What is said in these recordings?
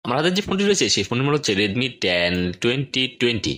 আমার হাতে যে ফোনটি রয়েছে সেই ফোনের মডেল হচ্ছে রেডমি 10 2020।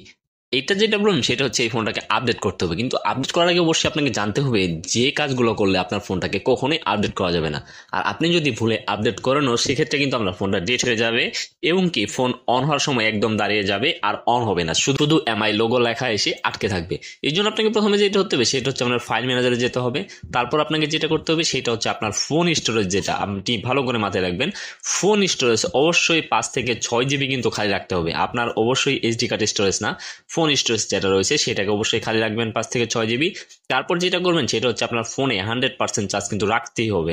এটা যেটা বললাম সেটা হচ্ছে এই ফোনটাকে আপডেট করতে হবে, কিন্তু আপডেট করার আগে অবশ্যই আপনাকে জানতে হবে যে কাজগুলো করলে আপনার ফোনটাকে কখনোই আপডেট করা যাবে না। আর আপনি যদি ভুলে আপডেট করানো সেক্ষেত্রে কিন্তু আপনার ফোনটা ডেট হয়ে যাবে, এবং কি ফোন অন হওয়ার সময় একদম দাঁড়িয়ে যাবে আর অন হবে না, শুধু এমআই লোগো লেখা এসে আটকে থাকবে। এই জন্য আপনাকে প্রথমে যেটা হতে হবে সেটা হচ্ছে আপনার ফাইল ম্যানেজারে যেতে হবে। তারপর আপনাকে যেটা করতে হবে সেটা হচ্ছে আপনার ফোন স্টোরেজ, যেটা আপনি ভালো করে মাথায় রাখবেন। ফোন স্টোরেজ অবশ্যই 5 থেকে 6 জিবি কিন্তু খালি রাখতে হবে আপনার, অবশ্যই এইচডি কার্ড স্টোরেজ না, ফোন স্টোরেজ যেটা রয়েছে সেটাকে অবশ্যই খালি রাখবেন 5 থেকে 6 জিবি। তারপর যেটা করবেন সেটা হচ্ছে আপনার ফোনে 100% চার্জ কিন্তু রাখতেই হবে।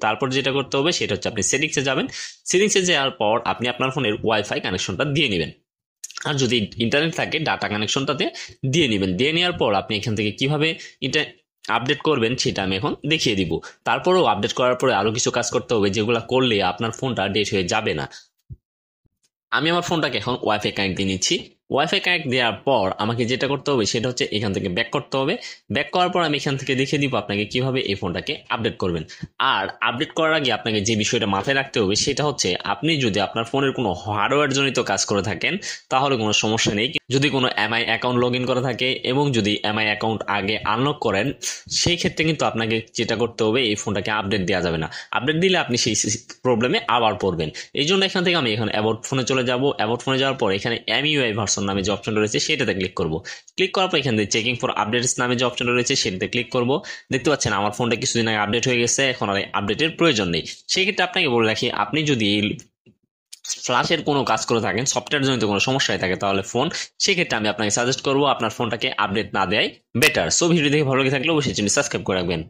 তারপর যেটা করতে হবে সেটা হচ্ছে আপনি সেটিংসে যাবেন। সেটিংসে যাওয়ার পর আপনি আপনার ফোনের ওয়াইফাই কানেকশনটা দিয়ে নেবেন। আর যদি ইন্টারনেট থাকে ডাটা কানেকশনটাতে দিয়ে নেবেন। দিয়ে নেওয়ার পর আপনি এখান থেকে কিভাবে আপডেট করবেন সেটা আমি এখন দেখিয়ে দিব। তারপরেও আপডেট করার পরে আরো কিছু কাজ করতে হবে যেগুলো করলে আপনার ফোনটা ডেট হয়ে যাবে না। আমি আমার ফোনটাকে এখন ওয়াইফাই কানেক্ট দিয়ে নিচ্ছি। ওয়াইফাই কানেক্ট দেওয়ার পর আমাকে যেটা করতে হবে সেটা হচ্ছে এখান থেকে ব্যাক করতে হবে। ব্যাক করার পর আমি এখান থেকে দেখিয়ে দিব আপনাকে কিভাবে এই ফোনটাকে আপডেট করবেন। আর আপডেট করার আগে আপনাকে যে বিষয়টা মাথায় রাখতে হবে সেটা হচ্ছে আপনি যদি আপনার ফোনের কোনো হার্ডওয়্যার জনিত কাজ করে থাকেন তাহলে কোনো সমস্যা নেই। যদি কোনো এমআই অ্যাকাউন্ট লগ ইন করা থাকে এবং যদি এমআই অ্যাকাউন্ট আগে আনলক করেন, সেই ক্ষেত্রে কিন্তু আপনাকে যেটা করতে হবে এই ফোনটাকে আপডেট দেওয়া যাবে না। আপডেট দিলে আপনি সেই প্রবলেমে আবার পড়বেন। এই জন্য এখান থেকে আমি এখন অ্যাবাউট ফোনে চলে যাব। অ্যাবাউট ফোনে যাওয়ার পর এখানে এমইউআই ভার্সন নামে যে অপশনটা রয়েছে সেটাতে ক্লিক করব। ক্লিক করার পর এখান থেকে চেকিং ফর আপডেটস নামে যে অপশনটা রয়েছে সেটাতে ক্লিক করব। দেখতে পাচ্ছেন আমার ফোনটা কিছুদিন আগে আপডেট হয়ে গেছে, এখন আর আপডেটের প্রয়োজন নেই। সেই ক্ষেত্রে আপনাকে বলে রাখি, আপনি যদি ফ্ল্যাশের কোনো কাজ করে থাকেন, সফটওয়্যার জনিত কোনো সমস্যায় থাকে তাহলে ফোন, সেক্ষেত্রে আমি আপনাকে সাজেস্ট করবো আপনার ফোনটাকে আপডেট না দেয় বেটার। সো ভিডিও দেখে ভালো লেগে থাকলে অবশ্যই চ্যানেল সাবস্ক্রাইব করে রাখবেন।